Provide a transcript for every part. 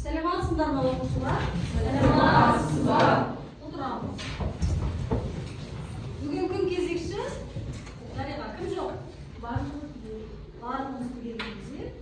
Selamünaleyküm okuyucular. Selamünaleyküm. Oturamiz. Bugün kun kezekçi Darıga kim жоқ? Barımız bilgimizi.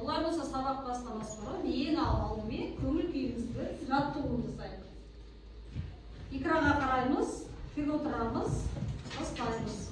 Olay болса сабақ бастамас бұрын ең алдымен көңіл күйімізді жаттығуын жасайық. Экраға қараймыз, тік отырамыз, бастаймыз.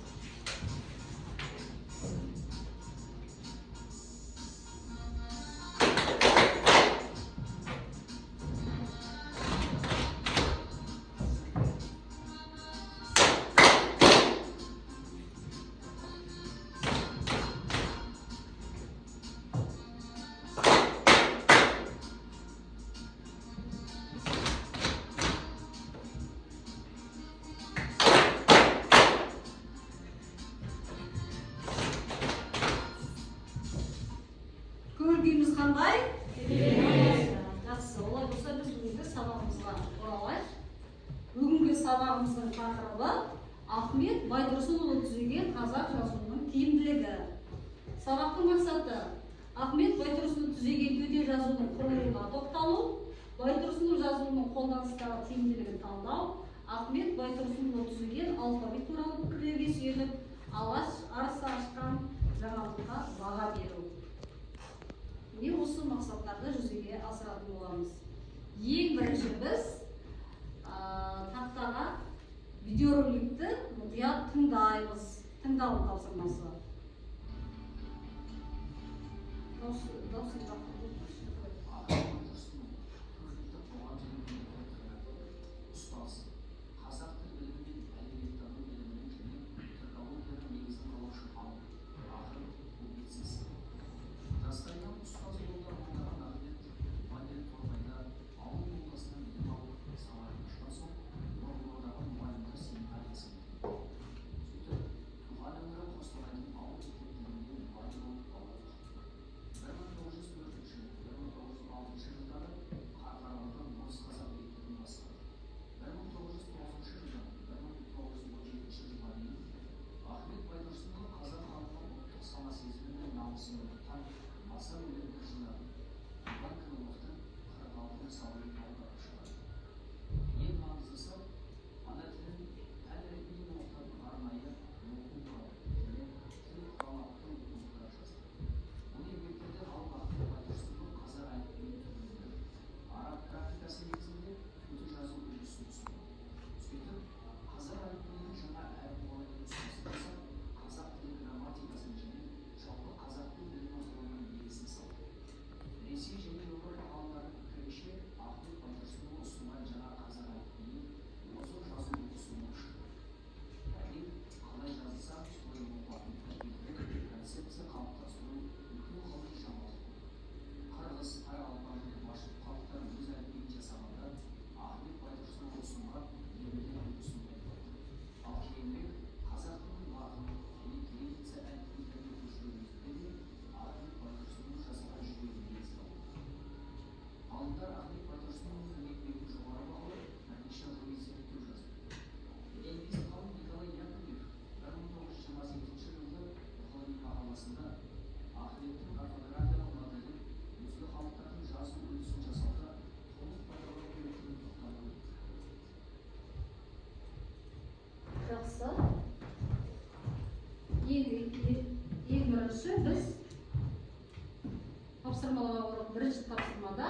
Көңіл қандай? Жақсы, олай болса біз бүгінгі сабағымызға оралайық. Бүгінгі сабағымыздың тақырыбы Ахмет Байтұрсынұлы түзеген қазақ жазуының тиімділігі. Сабақтың мақсаты Ахмет Байтұрсынұлы түзеген төте жазуының құрылымына тоқталу, Байтұрсынұлы жазуының қолданыстағы тиімділігін талдау, Ахмет Байтұрсынұлы түзеген алфавит туралы пікірлерге сүйеніп, алаш арысы ашқан жаңалыққа баға беру. Мен осы мақсаттарды жүзеге асыратын боламыз. Ең бірінші біз тақтаға видеороликті мұқият тыңдаймыз. Тыңдау тапсырмасы. Ең бірінші біз тапсырмаларға орап бірінші тапсырмада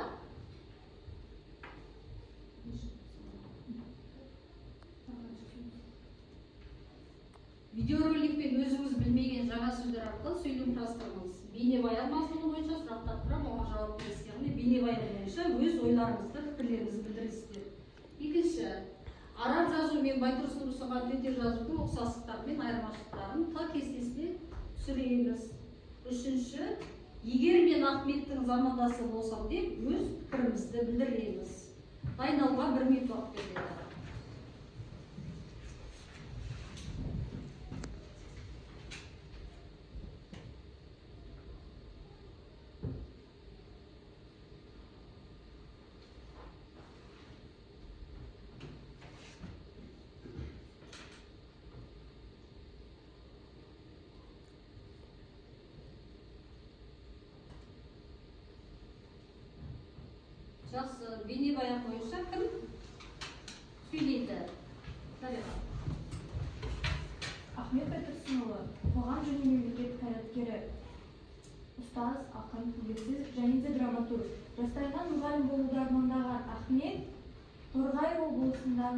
видеороликпен өзіңіз білмеген жаңа сөздер арқылы сөйлем құрастырыңыз. Бейнебаян мазмұны бойынша сұрақтар тұрып, оған жауап бересіз. Яғни бейнебаян бойынша өз ойларыңызды, пікірлеріңізді білдіресіздер. Екінші, араб жазу мен Байтұрсынұлы ұсынған төте жазудың ұқсастықтары мен айырмашылықтарын т кестесіне түсіреміз. Үшінші, егер мен Ахметтің замандасы болсам деп өз пікірімізді білдіреміз. Дайындалуға 1 минут уақыт беріледі. Жақсы, бейнебаян бойынша кім сөйлейді? Дариға. Ахмет Байтұрсынұлы, қоғам және мемлекет қайраткері, ұстаз, ақын, публицист және де драматург. Жастайынан мұғалім болуды армандаған Ахмет Торғай облысынан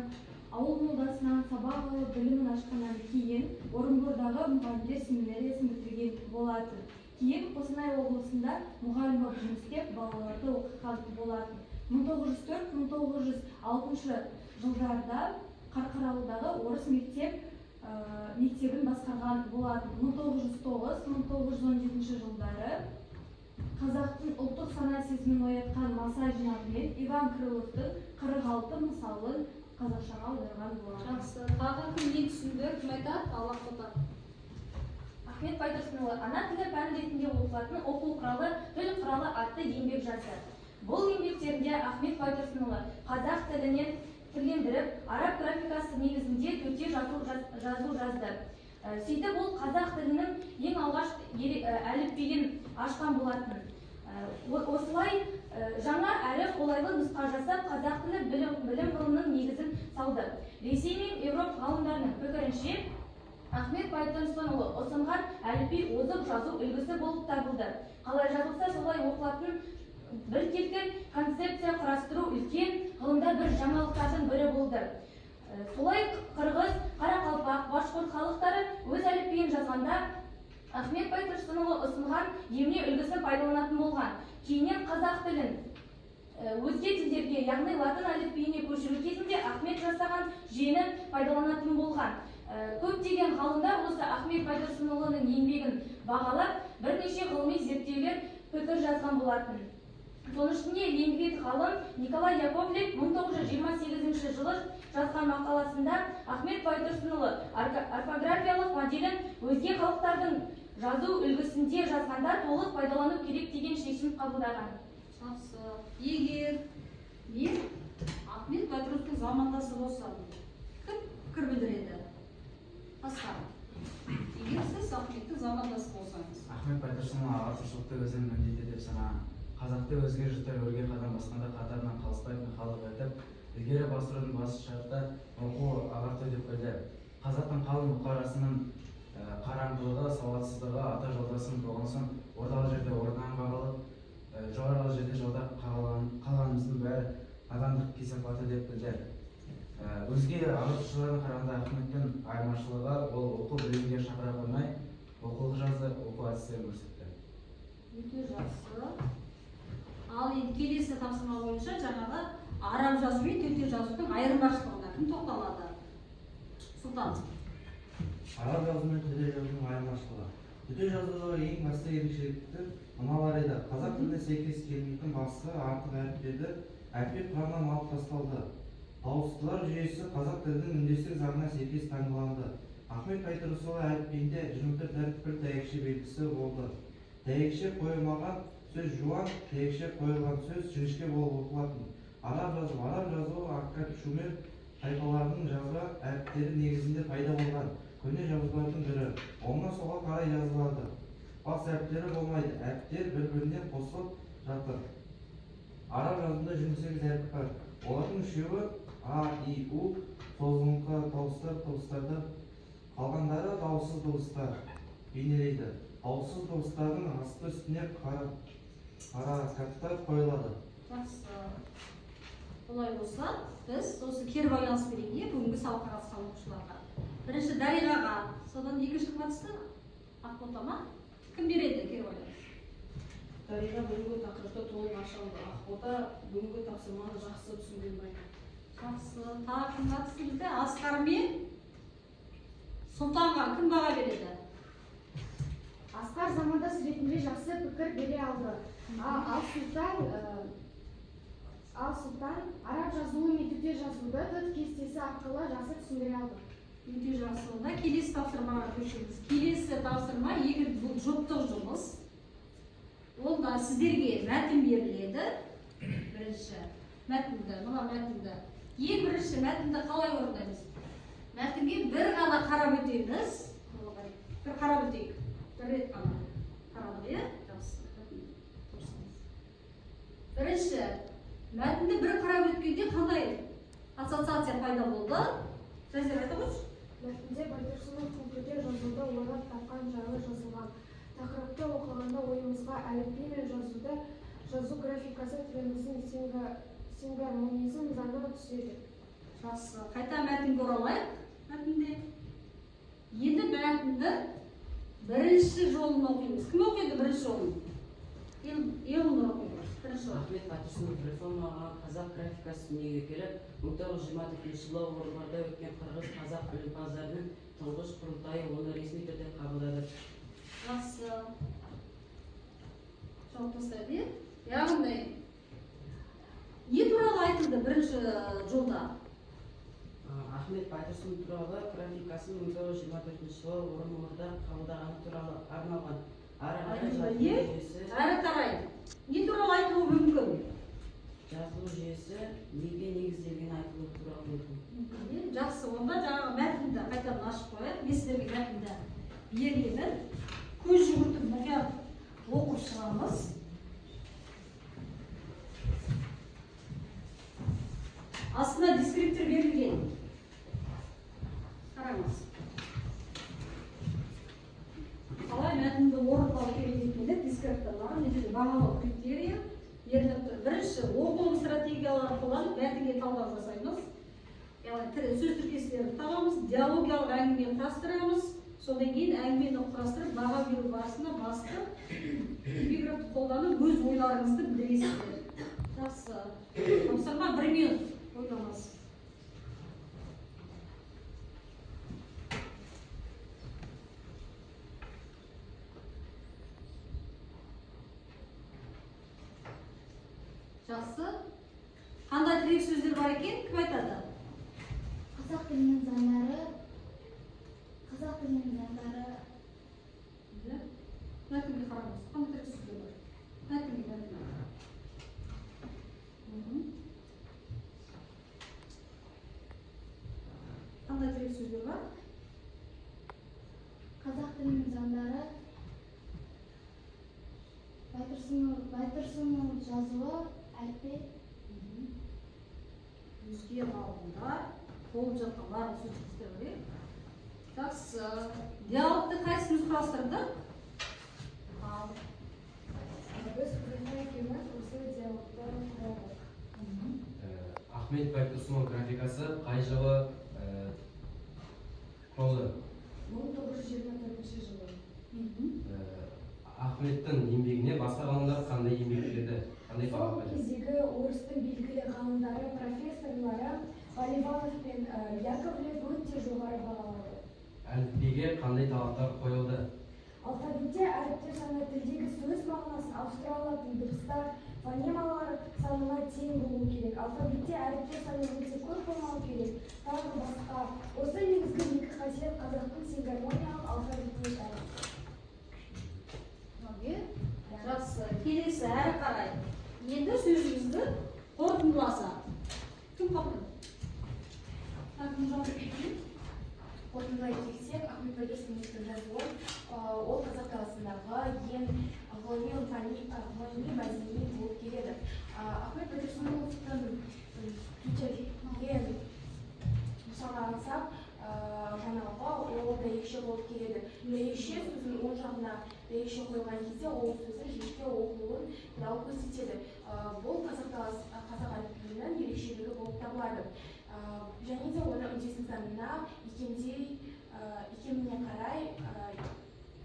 ауыл молдасынан сабақ алып білімін ашқаннан кейін Орынбордағы мұғалімдер семинариясын бітірген болатын. Кейін Қостанай облысында мұғалім болып жұмыс істеп балаларды оқытқан болатын. 1904-1906 жылдарда Қарқаралыдағы орыс мектебін басқарған болатын. 1909-1917 жылдары қазақтың ұлттық сана сезімін оятқан Маса жинағымен Иван Крыловтың 46 мысалын қазақшаға аударған болатын. Жақсы, тағы кім не түсінді? Кім айтады? Алла қотар. Ахмет Байтұрсынұлы ана тілі пән ретінде оқытылатын оқу құралы, тіл құралы атты еңбек жазды. Бұл еңбектерінде Ахмет Байтұрсынұлы қазақ тілінен түрлендіріп, араб графикасы негізінде төте жазу жазды. Сөйтіп ол қазақ тілінің ең алғаш әліпбиін ашқан болатын. Осылай жаңа әрі қолайлы нұсқа жасап, қазақ тілі білім ғылымының негізін салды. Ресей мен Европа ғалымдарының пікірінше, Ахмет Байтұрсынұлы ұсынған әліпби озық жазу үлгісі болып табылды. Қалай жазылса солай оқылатын біркелкі концепция құрастыру үлкен ғылымда бір жаңалықтардың бірі болды. Солай қырғыз, қарақалпақ, башқұрт халықтары өз әліпбиін жазғанда Ахмет Байтұрсынұлы ұсынған емле үлгісін пайдаланатын болған. Кейіннен қазақ тілін өзге тілдерге, яғни латын әліпбиіне көшіру кезінде Ахмет жасаған жүйені пайдаланатын болған. Көптеген ғалымдар осы Ахмет Байтұрсынұлының еңбегін бағалап, бірнеше ғылыми зерттеулер пікір жазған болатын. Соның ішінде лингвист ғалым Николай Яковлев 1928 жылы жазған мақаласында Ахмет Байтұрсынұлы орфографиялық моделін өзге халықтардың жазу үлгісінде жазғанда толық пайдалану керек деген шешім қабылдаған. Жақсы, егер мен Ахмет Байтұрсынұлының замандасы болсам, кім пікір білдіреді? Асқар. Егер сіз Ахметтің замандасы болсаңыз. Ахмет Байтұрсынұлы ағартушылықты өзінің міндеті деп санаған. Қазақты өзге жұрттар өрге қадам басқанда қатарынан қалыспайтын халық етіп, ілгері басырудың басты шарты оқу, ағарту деп білді. Қазақтың қалың бұқарасының қараңғылығы, сауатсыздығы, ата жолдасының болғансын, орталық жерде орнынан қағылып, жоғарғы жерде жолда қалғанымыздың бәрі адамдық кесапаты деп білді. Өзге ағартушыларға қарағанда Ахметтің айырмашылығы ол оқу білімге шақыра қоймай, оқулық жазды, оқу әдістерін көрсетті. Өте жақсы. Ал енді келесі тапсырма бойынша жаңағы араб жазу мен төте жазудың айырмашылығына кім тоқталады? Сұлтан. Араб жазу мен төте жазудың айырмашылығы. Төте жазудағы ең басты ерекшелікті мыналар еді. Қазақ тіліне сәйкес келмейтін басты артық әріптерді әліпби құрамынан алып тасталды. Дауыстылар жүйесі қазақ тілінің үндестік заңына сәйкес таңбаланды. Ахмет Байтұрсынұлы әліпбиінде 24 әріп бір дәйекше белгісі болды. Дәйекше қойылмаған сөз жуан, дәйекше қойылған сөз жіңішке болып оқылатын. Араб жазуы Аккад, Шумер тайпаларының жазба әріптері негізінде пайда болған көне жазулардың бірі. Оңнан солға қарай жазылады. Бас әріптері болмайды, әріптер бір-біріне қосылып жатыр. Араб жазуында 28 әріп бар. Олардың үшеуі А, И, У, созылыңқы дауыстарды, қалғандары дауыссыз дауыстар бейнелейді. Дауыссыз дауыстардың асты үстіне қара каттар қойылады. Жақсы. Олай болса, біз осы кері байланыс берейік бүгінгі сабаққа қатысқан оқушыларға. Бірінші Дариғаға, содан екінші кім қатысты? Ақбота ма? Кім береді кері байланыс? Дариға бүгінгі тақырыпты толық аша алды. Ақбота бүгінгі тапсырманы жақсы түсінген байқады. Жақсы. Тағы кім қатысты бізде? Асқар мен Сұлтанға кім баға береді? Асқар замандас ретінде жақсы пікір бере алды. Ал Сұлтан араб жазуы мен төте жазуды түп кестесі арқылы жақсы түсіндіре алды. Өте жақсы. Онда келесі тапсырмаға көшеміз. Келесі тапсырма егер бұл жоптық жұмыс. Онда сіздерге мәтін беріледі. Бірінші мәтінді, мына мәтінді. Ең бірінші мәтінді қалай орындаймыз? Мәтінге бір ғана қарап өтеміз. Бір қарап өтейік. Бір рет қана қарадық, иә? Жақсы. Бірінші мәтінді бір қарап өткенде қандай ассоциация пайда болды? Жазып айта қойшы. Мәтінде Байтұрсынов күнкеде жазуды ойлап тапқан жайлы жазылған. Тақырыпты оқығанда ойымызға әліпби мен жазу графикасы тіліміздің сингармонизм заңы түседі. Жақсы. Қайта мәтінге оралайық. Мәтінде. Енді мәтінді бірінші жолын оқимыз. Кім оқиды бірінші жолын? Елнұр оқиды. Бірінші жолын. Ахмет Байтұрсынов реформаға қазақ графикасы дүниеге келіп, 1924 жылы Орынборда өткен қырғыз-қазақ ілімпаздарының тұңғыш құрылтайы оны ресми түрде қабылдады. Жақсы. Жауап тастайды. Яғни не туралы айтылды бірінші жолда? Ахмет Байтұрсынов туралы графикасын 1924 жылы Орынборда қабылдағаны туралы арналған. Әрі қарай не туралы айтылуы мүмкін? Жазылу жүйесі неге негізделген айтылуы туралы мүмкін. Жақсы, онда жаңағы мәтінді қайтадан ашып қояйық. Мен сіздерге мәтінді беремін. Көз жүгіртіп мұқият оқып шығамыз. Астына дескриптор берілген. Қараңыз. Қалай мәтінді орындау керек екенін дескрипторлары, не жерде бағалау критерия беріліп тұр. Бірінші, оқылым стратегияларын қолданып мәтінге талдау жасаймыз. Яғни сөз тіркестерді табамыз, диалогиялық әңгіме құрастырамыз. Содан кейін әңгімені құрастырып, баға беру барысында басты эпиграфты қолданып өз ойларыңызды білдіресіздер. Жақсы. Тапсырма 1 минут ойламыз. Жақсы. Қандай тірек сөздер бар екен? Кім айтады? Қазақ тілінің заңдары. Мәтінге қараңыз. Қандай тірек сөздер бар? Мәтінге. Қандай тірек сөздер бар? Қазақ тілінің заңдары. Байтұрсынов жазуы әліпби. Өзге ғалымдар болып жатқан барлық сөздер бар. Жақсы. Диалогты қайсымыз құрастырдық? Біз Күләйхан екеуміз осы диалогты құрадық. Ахмет Байтұрсынов графикасы қай жылы құрылды? 1924 жылы. Ахметтің еңбегіне басқа ғалымдар қандай еңбек берді? Қандай баға Сол берді? кездегі орыстың белгілі ғалымдары, профессорлары Поливанов пен Яковлев өте жоғары бағалады. Әліпбиге қандай талаптар қойылды? Алфавитте әріптер саны тілдегі сөз мағынасын ауыстыра алатын дыбыстар, фонемалар санына тең болуы керек. Алфавитте әріптер саны өте көп болмауы керек. Тағы басқа. Осы негізгі екі қасиет қазақтың сингармониялық алфавитіне тән. Жақсы. Келесі әрі қарай. Енді сөзімізді қорытындыласақ. Кім қорытынды? Қорытындылай келсек, Ахмет Байтұрсыновтың жазуы ол қазақ даласындағы ең ғылыми мәдени болып келеді. Ахмет Байтұрсыновтың ең мысалға алсақ, жаңағы ол дәйекше болып келеді. Дәйекше сөздің оң жағына дәйекше қойған кезде ол сөздің жеке оқылуын туралы көрсетеді. Бұл қазақ әліпбиінің ерекшелігі болып табылады. Және де оны үндесін заңына икеміне қарай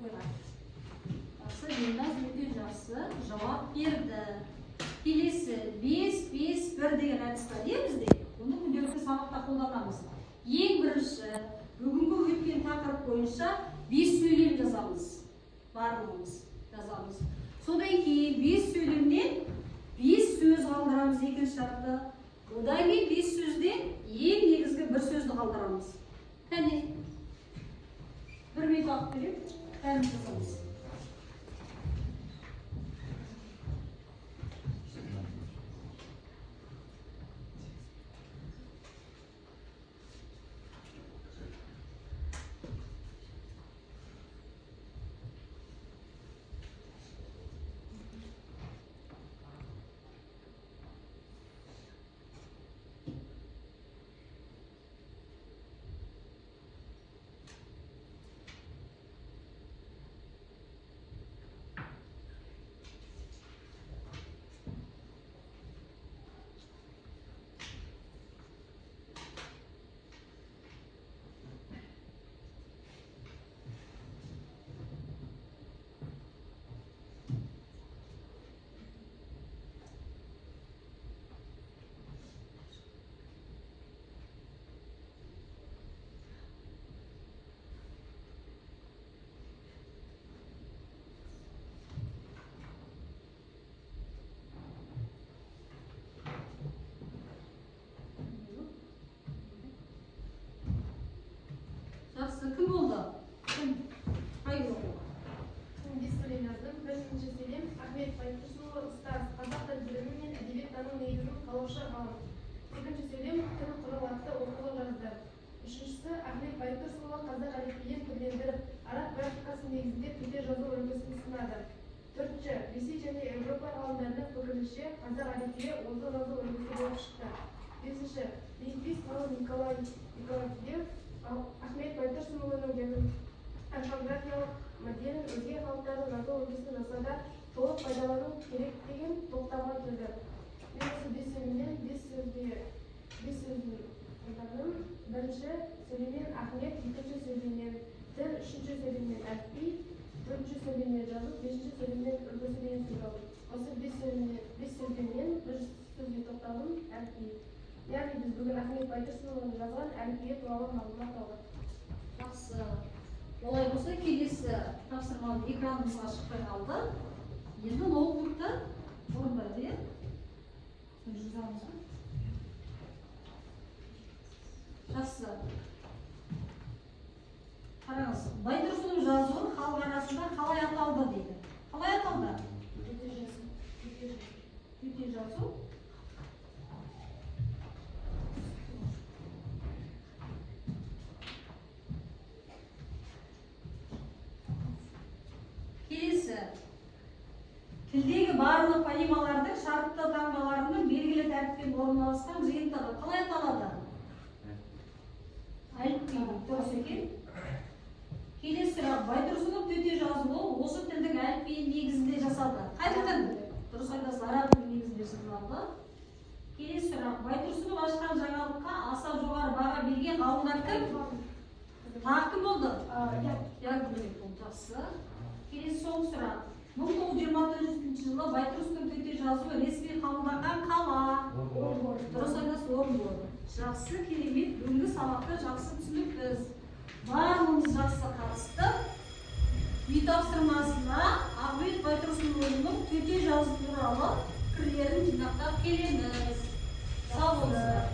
қойған. Елназ өте жақсы жауап берді. Келесі 5-5-1 деген әдіс бар бізде. Оны күнделікті сабақта қолданамыз. Ең бірінші, бүгінгі өткен тақырып бойынша 5 сөйлем жазамыз. Барлығымыз жазамыз. Содан кейін 5 сөйлемнен 5 сөз қалдырамыз екінші шартты. Одан кейін 5 сөзден ең негізгі бір сөзді қалдырамыз. Кәне, 1 минут уақыт берейік, бәрін жазамыз. жазушы ғалым. Екінші сөйлем тіл құрал атты оқулық жазды. Үшіншісі Ахмет Байтұрсынұлы қазақ әліпбиін түрлендіріп, араб графикасы негізінде тілде жазу үрдісін сынады. Төртінші, Ресей және Еуропа ғалымдарының пікірінше қазақ әліпбиі озық жазу үрдісі болып шықты. Бесінші, лингвист ғалым Николай Николаев Ахмет Байтұрсынұлының орфографиялық моделін өзге халықтардың жазу үрдісін жасауда толық пайдалану керек деген тоқтамға келді. Мен осы бес сөзді айтамын. Бірінші сөйлеммен Ахмет, екінші сөйлеммен тіл, үшінші сөйлеммен әліпби, төртінші сөйлеммен жазу, бесінші сөйлеммен үрдісі деген сөз алды. Осы бес сөйлеммен бір сөзге тоқталым әліпби. Яғни біз бүгін Ахмет Байтұрсынұлының жазған әліпбиі туралы мағлұмат алдық. Жақсы. Олай болса, келесі тапсырманы экранымызға шықпай қалды. Енді ноутбукты орындайды, иә? Жазамыз ба? Жақсы. Қараңыз, Байтұрсынұлының жазуы халық арасында қалай аталды дейді. Қалай аталды? Төте жазу. Келесі. Тілдегі барлық фонемалардың шартты таңбаларының белгілі тәртіппен орналасқан жиынтығы қалай аталады? Әліпби. Дұрыс екен. Келесі сұрақ. Байтұрсынов төте жазуы осы тілдің әліпбиі негізінде жасалды. Қай тілдің? Дұрыс айтасыз, араб тілі негізінде жасалды. Келесі сұрақ. Байтұрсынов ашқан жаңалыққа аса жоғары баға берген ғалымдар кім? Тағы кім болды? Яғни болды. Жақсы. Келесі соңғы сұрақ. 1924 жылы Байтұрсынов төте жазуы ресми қабылданған қала. Дұрыс айтасыз, Орынбор. Жақсы, керемет. Бүгінгі сабақты жақсы түсінікпіз. Барлығымыз жақсы қатыстық. Үй тапсырмасына Ахмет Байтұрсынұлының төте жазу туралы пікірлерін жинақтап келеміз. Сау болыңыздар.